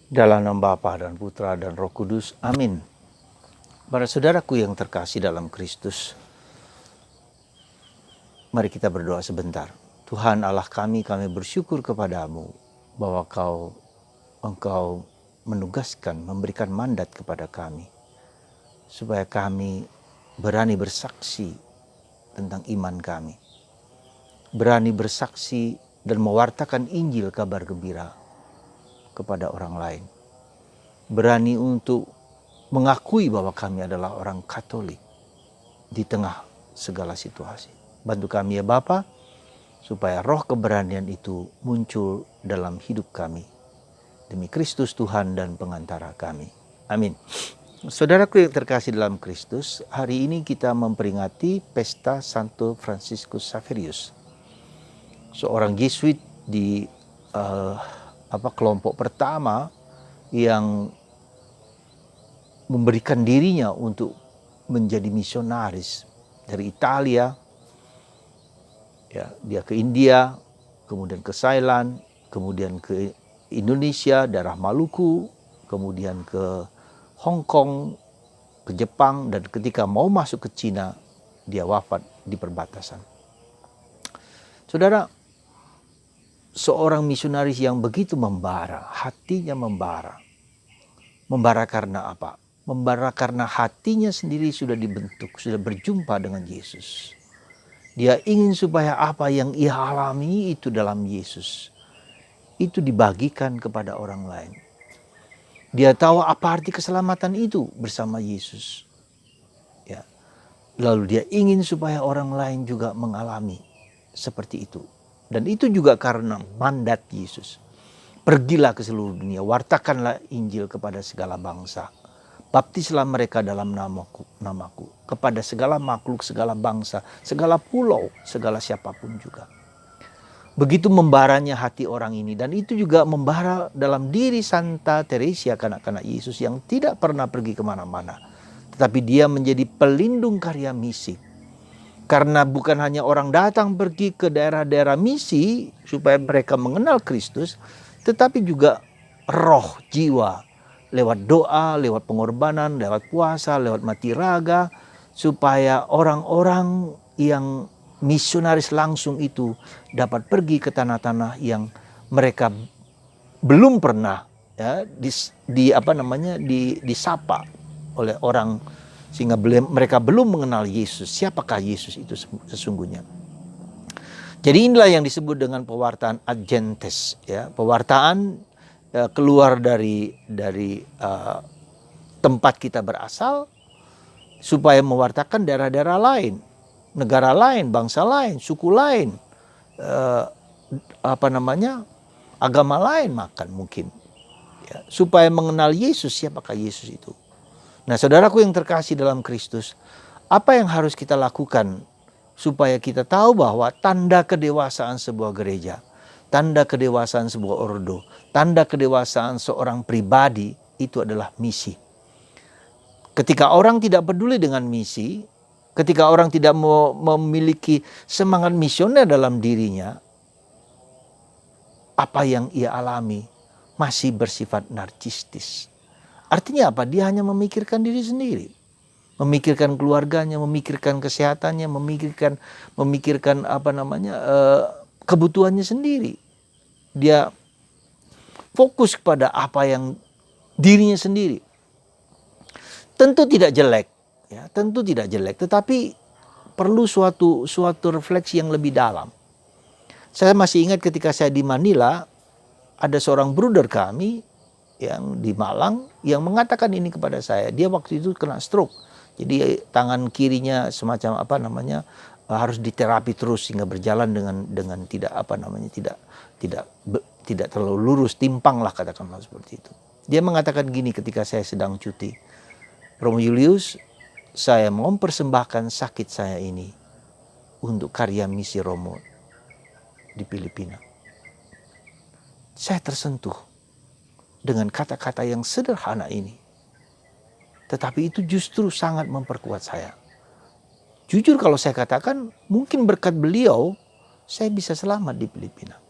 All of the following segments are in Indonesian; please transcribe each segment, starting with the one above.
Dalam nama Bapa dan Putra dan Roh Kudus. Amin. Para saudaraku yang terkasih dalam Kristus, mari kita berdoa sebentar. Tuhan Allah kami bersyukur kepadamu bahwa Engkau menugaskan, memberikan mandat kepada kami, supaya kami berani bersaksi tentang iman kami. Berani bersaksi dan mewartakan Injil kabar gembira kepada orang lain. Berani untuk mengakui bahwa kami adalah orang Katolik di tengah segala situasi. Bantu kami ya Bapa, supaya roh keberanian itu muncul dalam hidup kami. Demi Kristus Tuhan dan pengantara kami. Amin. Saudaraku yang terkasih dalam Kristus, hari ini kita memperingati pesta Santo Franciscus Xaverius, seorang Yesuit di kelompok pertama yang memberikan dirinya untuk menjadi misionaris dari Italia. Ya, dia ke India, kemudian ke Thailand, kemudian ke Indonesia, daerah Maluku, kemudian ke Hong Kong, ke Jepang, dan ketika mau masuk ke Cina, dia wafat di perbatasan. Saudara, seorang misionaris yang begitu membara, hatinya membara. Membara karena apa? Membara karena hatinya sendiri sudah dibentuk, sudah berjumpa dengan Yesus. Dia ingin supaya apa yang ia alami itu dalam Yesus, itu dibagikan kepada orang lain. Dia tahu apa arti keselamatan itu bersama Yesus. Ya. Lalu dia ingin supaya orang lain juga mengalami seperti itu. Dan itu juga karena mandat Yesus. Pergilah ke seluruh dunia, wartakanlah Injil kepada segala bangsa. Baptislah mereka dalam namaku, kepada segala makhluk, segala bangsa, segala pulau, segala siapapun juga. Begitu membaranya hati orang ini, dan itu juga membara dalam diri Santa Teresia, kanak-kanak Yesus yang tidak pernah pergi kemana-mana. Tetapi dia menjadi pelindung karya misi. Karena bukan hanya orang datang pergi ke daerah-daerah misi supaya mereka mengenal Kristus, tetapi juga roh, jiwa, lewat doa, lewat pengorbanan, lewat puasa, lewat mati raga, supaya orang-orang yang misionaris langsung itu dapat pergi ke tanah-tanah yang mereka belum pernah disapa oleh orang, sehingga mereka belum mengenal Yesus. Siapakah Yesus itu sesungguhnya? Jadi inilah yang disebut dengan pewartaan ad gentes, ya, pewartaan keluar dari tempat kita berasal supaya mewartakan daerah-daerah lain, negara lain, bangsa lain, suku lain, agama lain makan mungkin, ya, supaya mengenal Yesus. Siapakah Yesus itu? Nah, saudaraku yang terkasih dalam Kristus, apa yang harus kita lakukan supaya kita tahu bahwa tanda kedewasaan sebuah gereja, tanda kedewasaan sebuah ordo, tanda kedewasaan seorang pribadi itu adalah misi. Ketika orang tidak peduli dengan misi, ketika orang tidak memiliki semangat misioner dalam dirinya, apa yang ia alami masih bersifat narsistis. Artinya apa? Dia hanya memikirkan diri sendiri. Memikirkan keluarganya, memikirkan kesehatannya, memikirkan kebutuhannya sendiri. Dia fokus kepada apa yang dirinya sendiri. Tentu tidak jelek, ya, tentu tidak jelek, tetapi perlu suatu refleksi yang lebih dalam. Saya masih ingat ketika saya di Manila, ada seorang bruder kami yang di Malang yang mengatakan ini kepada saya. Dia waktu itu kena stroke. Jadi tangan kirinya semacam harus diterapi terus sehingga berjalan dengan tidak terlalu lurus, timpang lah katakanlah seperti itu. Dia mengatakan gini ketika saya sedang cuti, Romo Julius, saya mau mempersembahkan sakit saya ini untuk karya misi Romo di Filipina. Saya tersentuh dengan kata-kata yang sederhana ini. Tetapi itu justru sangat memperkuat saya. Jujur kalau saya katakan, mungkin berkat beliau, saya bisa selamat di Filipina.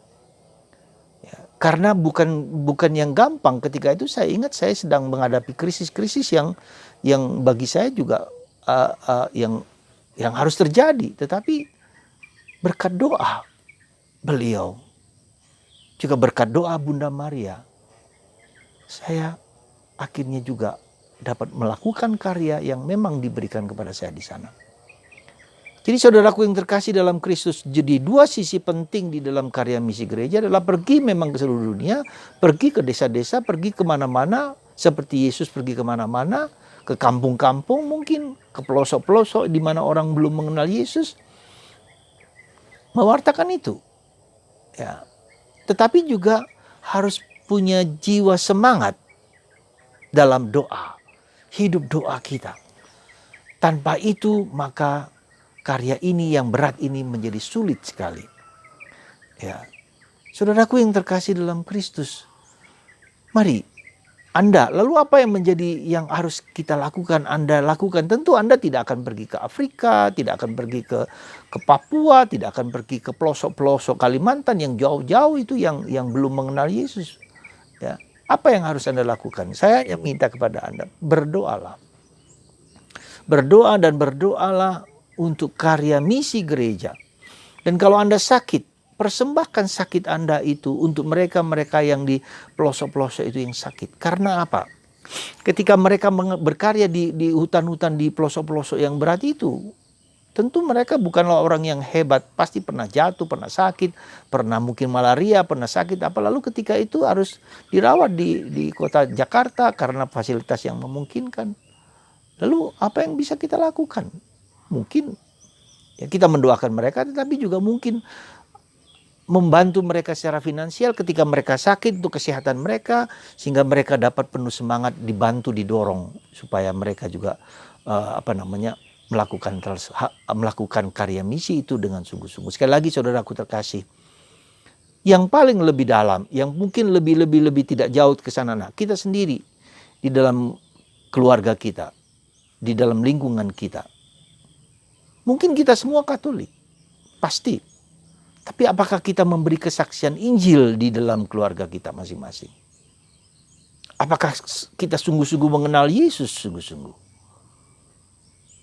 Ya, Karena bukan yang gampang. Ketika itu saya ingat saya sedang menghadapi krisis-krisis yang bagi saya juga yang harus terjadi. Tetapi berkat doa beliau, juga berkat doa Bunda Maria, saya akhirnya juga dapat melakukan karya yang memang diberikan kepada saya di sana. Jadi saudaraku yang terkasih dalam Kristus, jadi dua sisi penting di dalam karya misi gereja adalah pergi memang ke seluruh dunia, pergi ke desa-desa, pergi kemana-mana, seperti Yesus pergi kemana-mana, ke kampung-kampung mungkin, ke pelosok-pelosok di mana orang belum mengenal Yesus, mewartakan itu. Ya. Tetapi juga harus punya jiwa semangat dalam doa, hidup doa kita. Tanpa itu maka karya ini yang berat ini menjadi sulit sekali. Ya. Saudaraku yang terkasih dalam Kristus, mari Anda, lalu apa yang menjadi yang harus kita lakukan, Anda lakukan? Tentu Anda tidak akan pergi ke Afrika, tidak akan pergi ke Papua, tidak akan pergi ke pelosok-pelosok Kalimantan yang jauh-jauh itu yang belum mengenal Yesus. Ya. Apa yang harus Anda lakukan? Saya minta kepada Anda, berdoalah. Berdoa dan berdoalah untuk karya misi gereja. Dan kalau Anda sakit, persembahkan sakit Anda itu untuk mereka-mereka yang di pelosok-pelosok itu yang sakit. Karena apa? Ketika mereka berkarya di hutan-hutan di pelosok-pelosok yang berat itu, tentu mereka bukanlah orang yang hebat. Pasti pernah jatuh, pernah sakit, pernah mungkin malaria, pernah sakit apa. Lalu ketika itu harus dirawat di kota Jakarta karena fasilitas yang memungkinkan. Lalu apa yang bisa kita lakukan? Mungkin ya kita mendoakan mereka, tetapi juga mungkin membantu mereka secara finansial ketika mereka sakit untuk kesehatan mereka, sehingga mereka dapat penuh semangat, dibantu, didorong supaya mereka juga melakukan karya misi itu dengan sungguh-sungguh. Sekali lagi saudaraku terkasih, yang paling lebih dalam, yang mungkin lebih tidak jauh ke sana, nah kita sendiri di dalam keluarga kita, di dalam lingkungan kita. Mungkin kita semua Katolik, pasti. Tapi apakah kita memberi kesaksian Injil di dalam keluarga kita masing-masing? Apakah kita sungguh-sungguh mengenal Yesus sungguh-sungguh?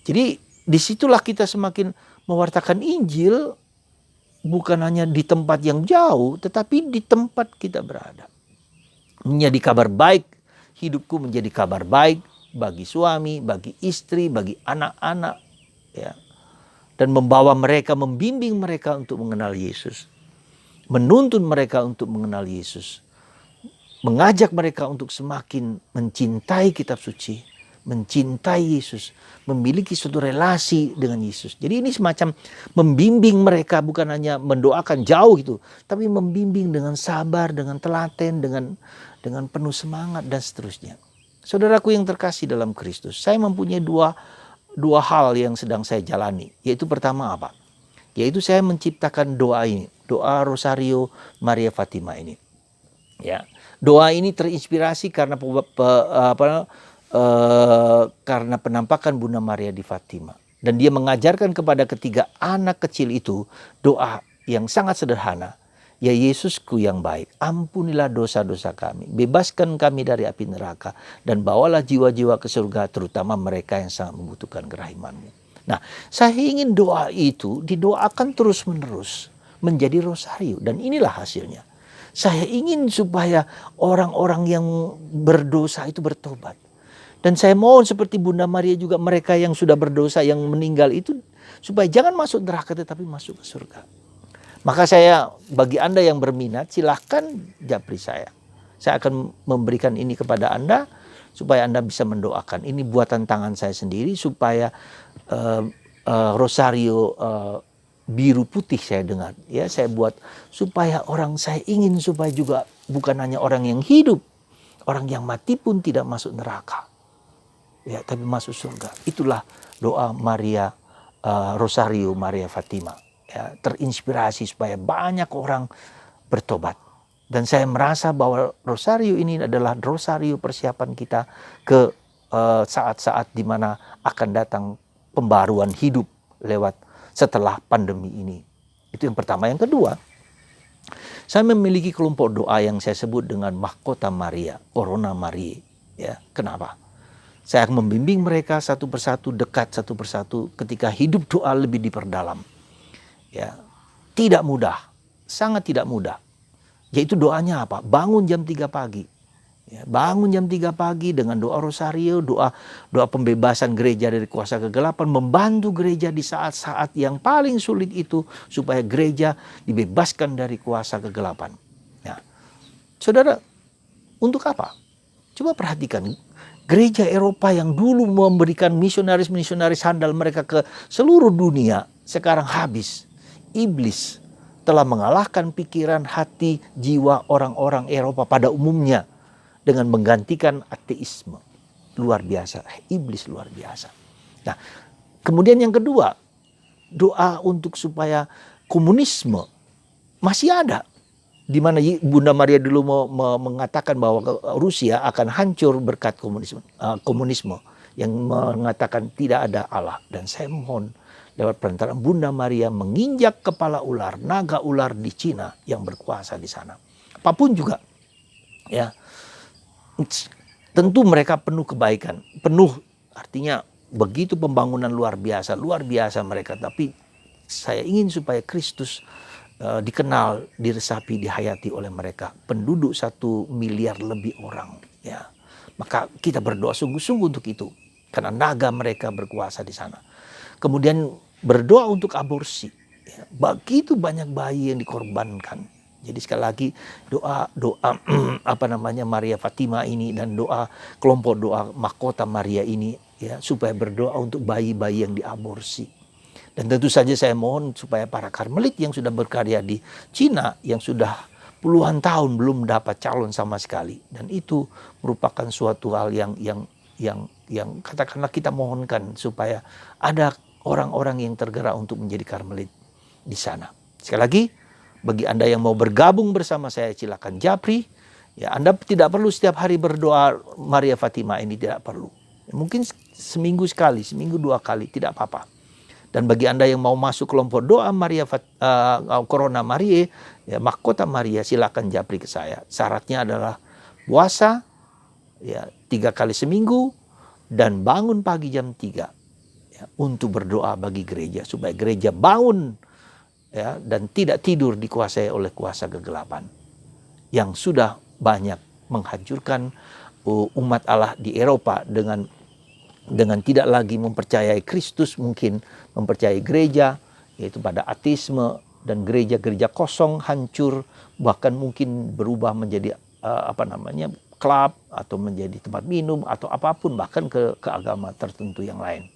Jadi disitulah kita semakin mewartakan Injil, bukan hanya di tempat yang jauh, tetapi di tempat kita berada. Menjadi kabar baik, hidupku menjadi kabar baik bagi suami, bagi istri, bagi anak-anak, ya. Dan membawa mereka, membimbing mereka untuk mengenal Yesus. Menuntun mereka untuk mengenal Yesus. Mengajak mereka untuk semakin mencintai kitab suci. Mencintai Yesus. Memiliki suatu relasi dengan Yesus. Jadi ini semacam membimbing mereka, bukan hanya mendoakan jauh gitu. Tapi membimbing dengan sabar, dengan telaten, dengan penuh semangat dan seterusnya. Saudaraku yang terkasih dalam Kristus, saya mempunyai dua hal yang sedang saya jalani. Yaitu pertama apa? Yaitu saya menciptakan doa ini. Doa Rosario Maria Fatima ini. Ya, doa ini terinspirasi karena karena penampakan Bunda Maria di Fatima. Dan dia mengajarkan kepada ketiga anak kecil itu doa yang sangat sederhana. Ya Yesusku yang baik, ampunilah dosa-dosa kami, bebaskan kami dari api neraka, dan bawalah jiwa-jiwa ke surga, terutama mereka yang sangat membutuhkan kerahiman-Mu. Nah, saya ingin doa itu didoakan terus-menerus menjadi rosario, dan inilah hasilnya. Saya ingin supaya orang-orang yang berdosa itu bertobat. Dan saya mohon seperti Bunda Maria juga, mereka yang sudah berdosa, yang meninggal itu, supaya jangan masuk neraka tetapi masuk ke surga. Maka saya, bagi Anda yang berminat, silahkan japri saya. Saya akan memberikan ini kepada Anda, supaya Anda bisa mendoakan. Ini buatan tangan saya sendiri, supaya rosario biru putih saya dengar. Ya, saya buat supaya saya ingin supaya juga bukan hanya orang yang hidup, orang yang mati pun tidak masuk neraka. Ya, tapi masuk surga. Itulah doa Maria, Rosario Maria Fatima. Ya, terinspirasi supaya banyak orang bertobat. Dan saya merasa bahwa rosario ini adalah rosario persiapan kita ke saat-saat di mana akan datang pembaruan hidup lewat setelah pandemi ini. Itu yang pertama. Yang kedua, Saya memiliki kelompok doa yang saya sebut dengan Mahkota Maria, Corona Maria. Ya, kenapa? Saya akan membimbing mereka satu persatu, dekat satu persatu ketika hidup doa lebih diperdalam. Ya, tidak mudah, sangat tidak mudah. Yaitu doanya apa? Bangun jam 3 pagi. Ya, bangun jam 3 pagi dengan doa rosario, doa pembebasan gereja dari kuasa kegelapan, membantu gereja di saat-saat yang paling sulit itu supaya gereja dibebaskan dari kuasa kegelapan. Ya. Saudara, untuk apa? Coba perhatikan, gereja Eropa yang dulu memberikan misionaris-misionaris handal mereka ke seluruh dunia, sekarang habis. Iblis telah mengalahkan pikiran, hati, jiwa orang-orang Eropa pada umumnya dengan menggantikan ateisme. Luar biasa, iblis luar biasa. Nah, kemudian yang kedua, doa untuk supaya komunisme masih ada. Di mana Bunda Maria dulu mengatakan bahwa Rusia akan hancur berkat komunisme yang mengatakan tidak ada Allah. Dan saya mohon lewat perantaraan Bunda Maria menginjak kepala ular, naga ular di Cina yang berkuasa di sana. Apapun juga, ya. Tentu mereka penuh kebaikan, penuh artinya begitu pembangunan luar biasa mereka. Tapi saya ingin supaya Kristus dikenal, diresapi, dihayati oleh mereka. Penduduk 1 miliar lebih orang, ya. Maka kita berdoa sungguh-sungguh untuk itu, karena naga mereka berkuasa di sana. Kemudian berdoa untuk aborsi, ya. Begitu banyak bayi yang dikorbankan. Jadi sekali lagi doa Maria Fatima ini dan doa kelompok doa Mahkota Maria ini, ya, supaya berdoa untuk bayi-bayi yang diaborsi. Dan tentu saja saya mohon supaya para karmelit yang sudah berkarya di Cina yang sudah puluhan tahun belum dapat calon sama sekali, dan itu merupakan suatu hal yang katakanlah kita mohonkan supaya ada orang-orang yang tergerak untuk menjadi karmelit di sana. Sekali lagi, bagi Anda yang mau bergabung bersama saya, silakan japri. Ya, Anda tidak perlu setiap hari berdoa Maria Fatima ini, tidak perlu. Mungkin seminggu sekali, seminggu 2 kali, tidak apa-apa. Dan bagi Anda yang mau masuk kelompok doa Corona Maria, ya, Mahkota Maria, silakan japri ke saya. Syaratnya adalah puasa, ya, 3 kali seminggu, dan bangun pagi jam 3, ya, untuk berdoa bagi gereja supaya gereja bangun, ya, dan tidak tidur dikuasai oleh kuasa kegelapan yang sudah banyak menghancurkan umat Allah di Eropa dengan tidak lagi mempercayai Kristus, mungkin mempercayai gereja, yaitu pada ateisme, dan gereja-gereja kosong, hancur, bahkan mungkin berubah menjadi klub atau menjadi tempat minum atau apapun, bahkan ke agama tertentu yang lain.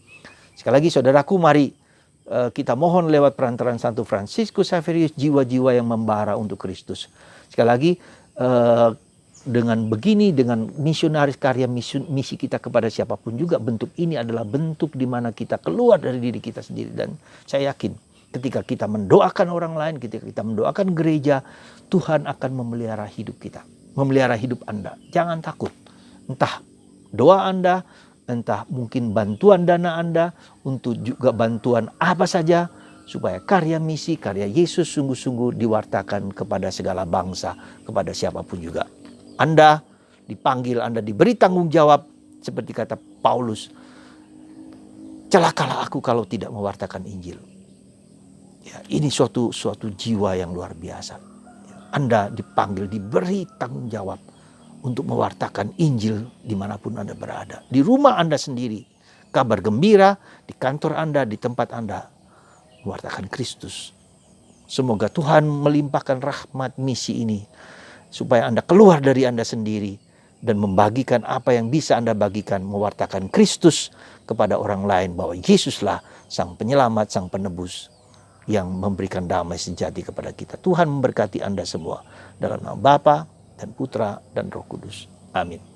Sekali lagi saudaraku, mari kita mohon lewat perantaraan Santo Fransiskus Xaverius jiwa-jiwa yang membara untuk Kristus. Sekali lagi, dengan begini, dengan misionaris karya misi kita kepada siapapun juga, bentuk ini adalah bentuk di mana kita keluar dari diri kita sendiri. Dan saya yakin ketika kita mendoakan orang lain, ketika kita mendoakan gereja, Tuhan akan memelihara hidup kita, memelihara hidup Anda. Jangan takut, entah doa Anda, entah mungkin bantuan dana Anda, untuk juga bantuan apa saja, supaya karya misi, karya Yesus sungguh-sungguh diwartakan kepada segala bangsa, kepada siapapun juga. Anda dipanggil, Anda diberi tanggung jawab, seperti kata Paulus, celakalah aku kalau tidak mewartakan Injil. Ya, ini suatu jiwa yang luar biasa. Anda dipanggil, diberi tanggung jawab untuk mewartakan Injil dimanapun Anda berada. Di rumah Anda sendiri, kabar gembira, di kantor Anda, di tempat Anda, mewartakan Kristus. Semoga Tuhan melimpahkan rahmat misi ini, supaya Anda keluar dari Anda sendiri dan membagikan apa yang bisa Anda bagikan, mewartakan Kristus kepada orang lain, bahwa Yesuslah Sang Penyelamat, Sang Penebus yang memberikan damai sejati kepada kita. Tuhan memberkati Anda semua dalam nama Bapa dan Putra dan Roh Kudus. Amin.